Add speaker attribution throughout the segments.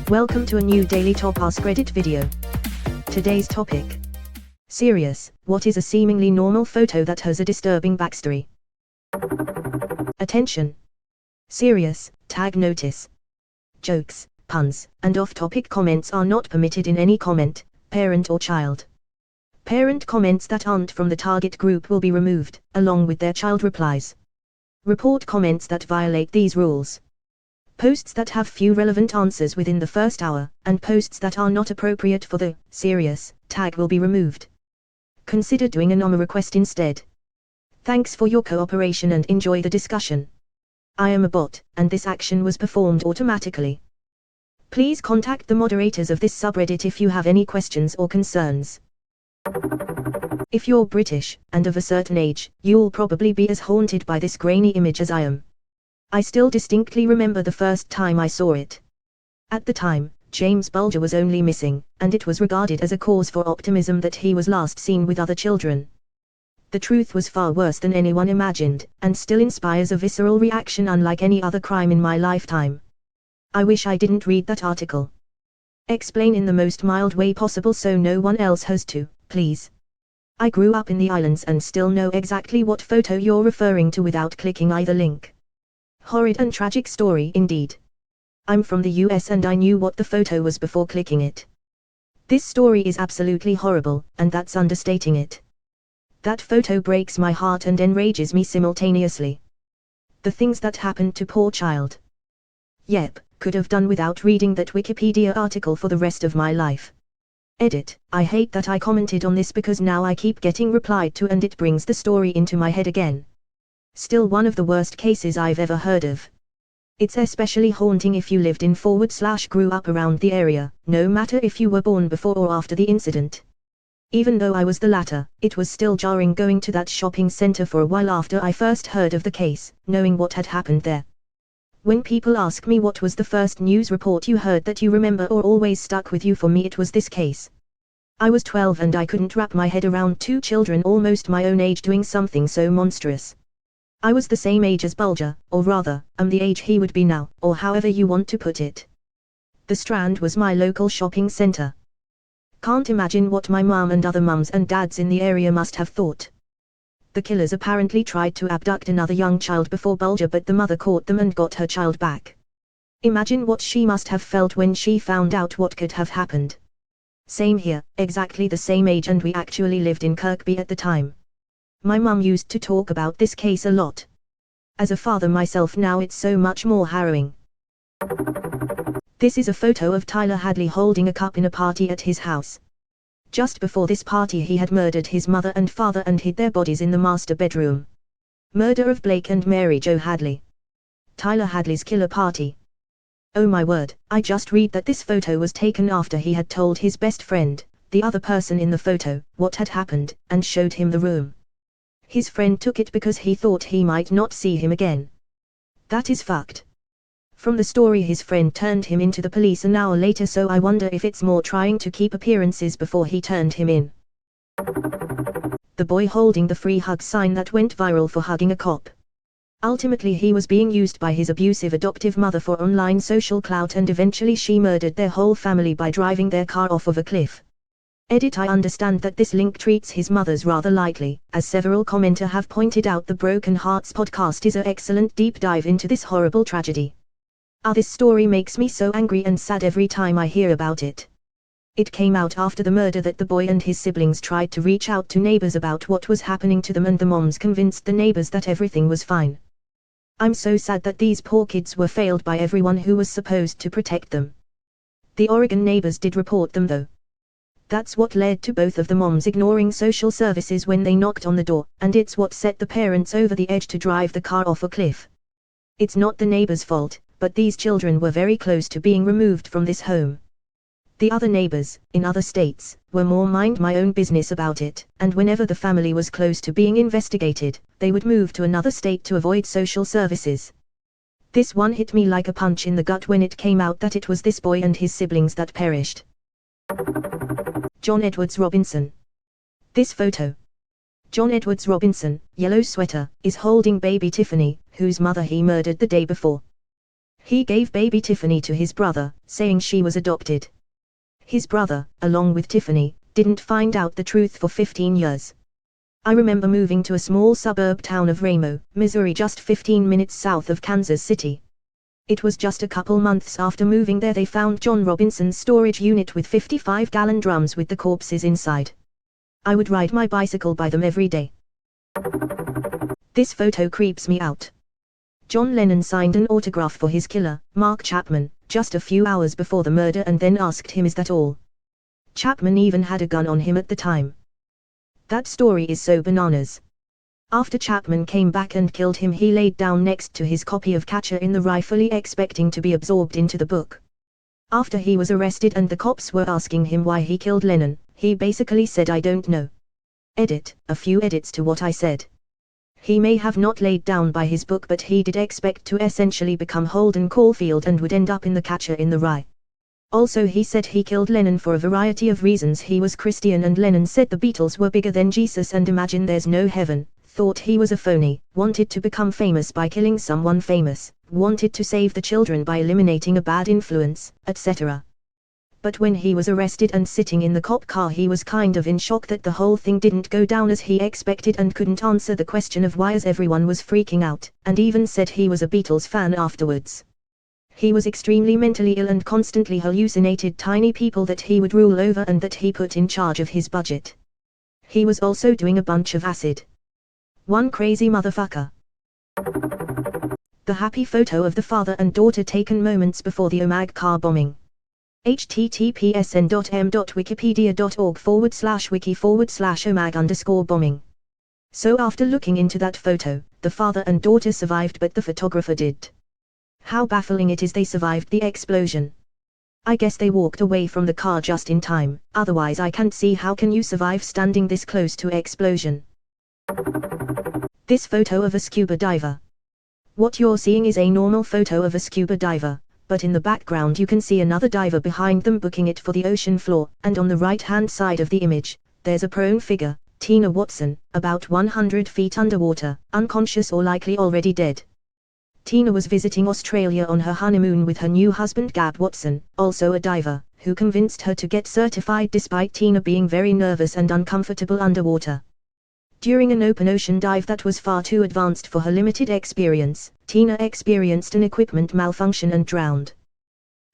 Speaker 1: Welcome to a new daily top Askreddit video. Today's topic. Serious, what is a seemingly normal photo that has a disturbing backstory? Attention. Serious, tag notice. Jokes, puns, and off-topic comments are not permitted in any comment, parent or child. Parent comments that aren't from the target group will be removed, along with their child replies. Report comments that violate these rules. Posts that have few relevant answers within the first hour, and posts that are not appropriate for the serious tag will be removed. Consider doing a NOMA request instead. Thanks for your cooperation and enjoy the discussion. I am a bot, and this action was performed automatically. Please contact the moderators of this subreddit if you have any questions or concerns. If you're British, and of a certain age, you'll probably be as haunted by this grainy image as I am. I still distinctly remember the first time I saw it. At the time, James Bulger was only missing, and it was regarded as a cause for optimism that he was last seen with other children. The truth was far worse than anyone imagined, and still inspires a visceral reaction unlike any other crime in my lifetime. I wish I didn't read that article. Explain in the most mild way possible so no one else has to, please. I grew up in the islands and still know exactly what photo you're referring to without clicking either link. Horrid and tragic story indeed. I'm from the US and I knew what the photo was before clicking it. This story is absolutely horrible, and that's understating it. That photo breaks my heart and enrages me simultaneously. The things that happened to poor child. Yep, could have done without reading that Wikipedia article for the rest of my life. Edit, I hate that I commented on this because now I keep getting replied to and it brings the story into my head again. Still one of the worst cases I've ever heard of. It's especially haunting if you lived in / grew up around the area, no matter if you were born before or after the incident. Even though I was the latter, it was still jarring going to that shopping center for a while after I first heard of the case, knowing what had happened there. When people ask me what was the first news report you heard that you remember or always stuck with you, for me it was this case. I was 12 and I couldn't wrap my head around two children almost my own age doing something so monstrous. I was the same age as Bulger, or rather, I'm the age he would be now, or however you want to put it. The Strand was my local shopping center. Can't imagine what my mom and other mums and dads in the area must have thought. The killers apparently tried to abduct another young child before Bulger, but the mother caught them and got her child back. Imagine what she must have felt when she found out what could have happened. Same here, exactly the same age, and we actually lived in Kirkby at the time. My mum used to talk about this case a lot. As a father myself now, it's so much more harrowing. This is a photo of Tyler Hadley holding a cup in a party at his house. Just before this party he had murdered his mother and father and hid their bodies in the master bedroom. Murder of Blake and Mary Jo Hadley. Tyler Hadley's killer party. Oh my word, I just read that this photo was taken after he had told his best friend, the other person in the photo, what had happened, and showed him the room. His friend took it because he thought he might not see him again. That is fucked. From the story, his friend turned him into the police an hour later, so I wonder if it's more trying to keep appearances before he turned him in. The boy holding the free hug sign that went viral for hugging a cop. Ultimately he was being used by his abusive adoptive mother for online social clout, and eventually she murdered their whole family by driving their car off of a cliff. Edit, I understand that this link treats his mothers rather lightly, as several commenters have pointed out. The Broken Hearts podcast is an excellent deep dive into this horrible tragedy. This story makes me so angry and sad every time I hear about it. It came out after the murder that the boy and his siblings tried to reach out to neighbors about what was happening to them, and the moms convinced the neighbors that everything was fine. I'm so sad that these poor kids were failed by everyone who was supposed to protect them. The Oregon neighbors did report them though. That's what led to both of the moms ignoring social services when they knocked on the door, and it's what set the parents over the edge to drive the car off a cliff. It's not the neighbors' fault, but these children were very close to being removed from this home. The other neighbors, in other states, were more mind my own business about it, and whenever the family was close to being investigated, they would move to another state to avoid social services. This one hit me like a punch in the gut when it came out that it was this boy and his siblings that perished. John Edwards Robinson. This photo. John Edwards Robinson, yellow sweater, is holding baby Tiffany, whose mother he murdered the day before. He gave baby Tiffany to his brother, saying she was adopted. His brother, along with Tiffany, didn't find out the truth for 15 years. I remember moving to a small suburb town of Ramo, Missouri, just 15 minutes south of Kansas City. It was just a couple months after moving there they found John Robinson's storage unit with 55-gallon drums with the corpses inside. I would ride my bicycle by them every day. This photo creeps me out. John Lennon signed an autograph for his killer, Mark Chapman, just a few hours before the murder and then asked him, "Is that all?" Chapman even had a gun on him at the time. That story is so bananas. After Chapman came back and killed him, he laid down next to his copy of Catcher in the Rye, fully expecting to be absorbed into the book. After he was arrested and the cops were asking him why he killed Lennon, he basically said, "I don't know." Edit, a few edits to what I said. He may have not laid down by his book, but he did expect to essentially become Holden Caulfield and would end up in the Catcher in the Rye. Also, he said he killed Lennon for a variety of reasons. He was Christian and Lennon said the Beatles were bigger than Jesus and imagine there's no heaven, thought he was a phony, wanted to become famous by killing someone famous, wanted to save the children by eliminating a bad influence, etc. But when he was arrested and sitting in the cop car, he was kind of in shock that the whole thing didn't go down as he expected and couldn't answer the question of why, as everyone was freaking out, and even said he was a Beatles fan afterwards. He was extremely mentally ill and constantly hallucinated tiny people that he would rule over and that he put in charge of his budget. He was also doing a bunch of acid. One crazy motherfucker. The happy photo of the father and daughter taken moments before the OMAG car bombing. https://wiki.org/wiki/omag_bombing. So after looking into that photo, the father and daughter survived but the photographer did. How baffling it is they survived the explosion. I guess they walked away from the car just in time, otherwise I can't see how can you survive standing this close to explosion. This photo of a scuba diver. What you're seeing is a normal photo of a scuba diver, but in the background you can see another diver behind them booking it for the ocean floor, and on the right-hand side of the image, there's a prone figure, Tina Watson, about 100 feet underwater, unconscious or likely already dead. Tina was visiting Australia on her honeymoon with her new husband Gab Watson, also a diver, who convinced her to get certified despite Tina being very nervous and uncomfortable underwater. During an open ocean dive that was far too advanced for her limited experience, Tina experienced an equipment malfunction and drowned.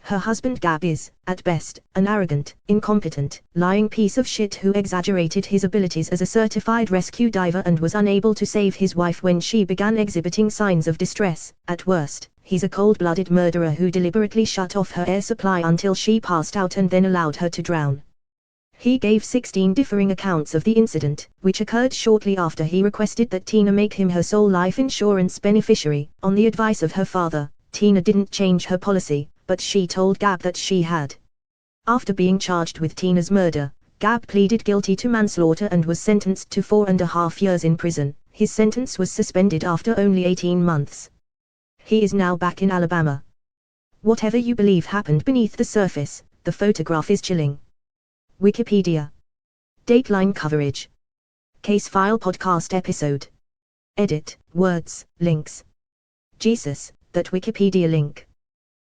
Speaker 1: Her husband Gab is, at best, an arrogant, incompetent, lying piece of shit who exaggerated his abilities as a certified rescue diver and was unable to save his wife when she began exhibiting signs of distress. At worst, he's a cold-blooded murderer who deliberately shut off her air supply until she passed out and then allowed her to drown. He gave 16 differing accounts of the incident, which occurred shortly after he requested that Tina make him her sole life insurance beneficiary. On the advice of her father, Tina didn't change her policy, but she told Gab that she had. After being charged with Tina's murder, Gab pleaded guilty to manslaughter and was sentenced to 4.5 years in prison. His sentence was suspended after only 18 months. He is now back in Alabama. Whatever you believe happened beneath the surface, the photograph is chilling. Wikipedia. Dateline coverage. Case file podcast episode. Edit, words, links. Jesus, that Wikipedia link.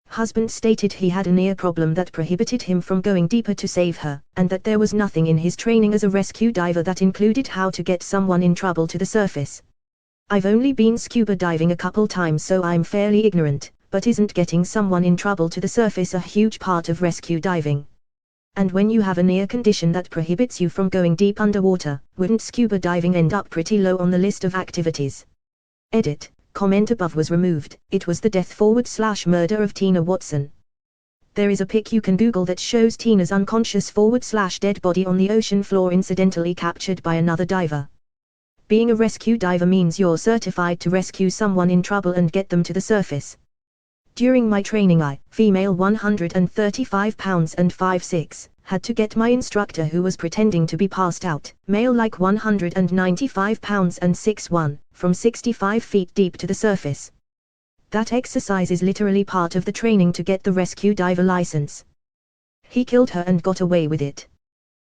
Speaker 1: Husband stated he had an ear problem that prohibited him from going deeper to save her, and that there was nothing in his training as a rescue diver that included how to get someone in trouble to the surface. I've only been scuba diving a couple times so I'm fairly ignorant, but isn't getting someone in trouble to the surface a huge part of rescue diving? And when you have an ear condition that prohibits you from going deep underwater, wouldn't scuba diving end up pretty low on the list of activities? Edit, comment above was removed. It was the death/murder of Tina Watson. There is a pic you can Google that shows Tina's unconscious/dead body on the ocean floor, incidentally captured by another diver. Being a rescue diver means you're certified to rescue someone in trouble and get them to the surface. During my training I, female 135 pounds and 5'6", had to get my instructor who was pretending to be passed out, male like 195 pounds and 6'1", from 65 feet deep to the surface. That exercise is literally part of the training to get the rescue diver license. He killed her and got away with it.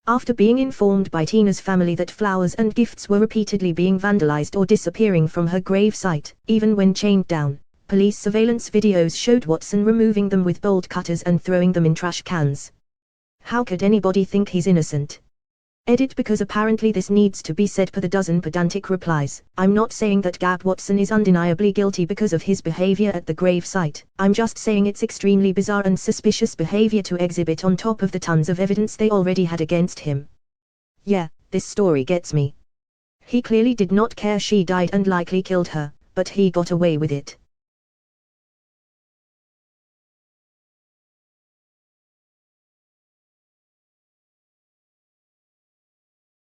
Speaker 1: After being informed by Tina's family that flowers and gifts were repeatedly being vandalized or disappearing from her grave site, even when chained down, Police surveillance videos showed Watson removing them with bolt cutters and throwing them in trash cans. How could anybody think he's innocent? Edit because apparently this needs to be said per the dozen pedantic replies. I'm not saying that Gab Watson is undeniably guilty because of his behavior at the grave site. I'm just saying it's extremely bizarre and suspicious behavior to exhibit on top of the tons of evidence they already had against him. Yeah, this story gets me. He clearly did not care she died and likely killed her, but he got away with it.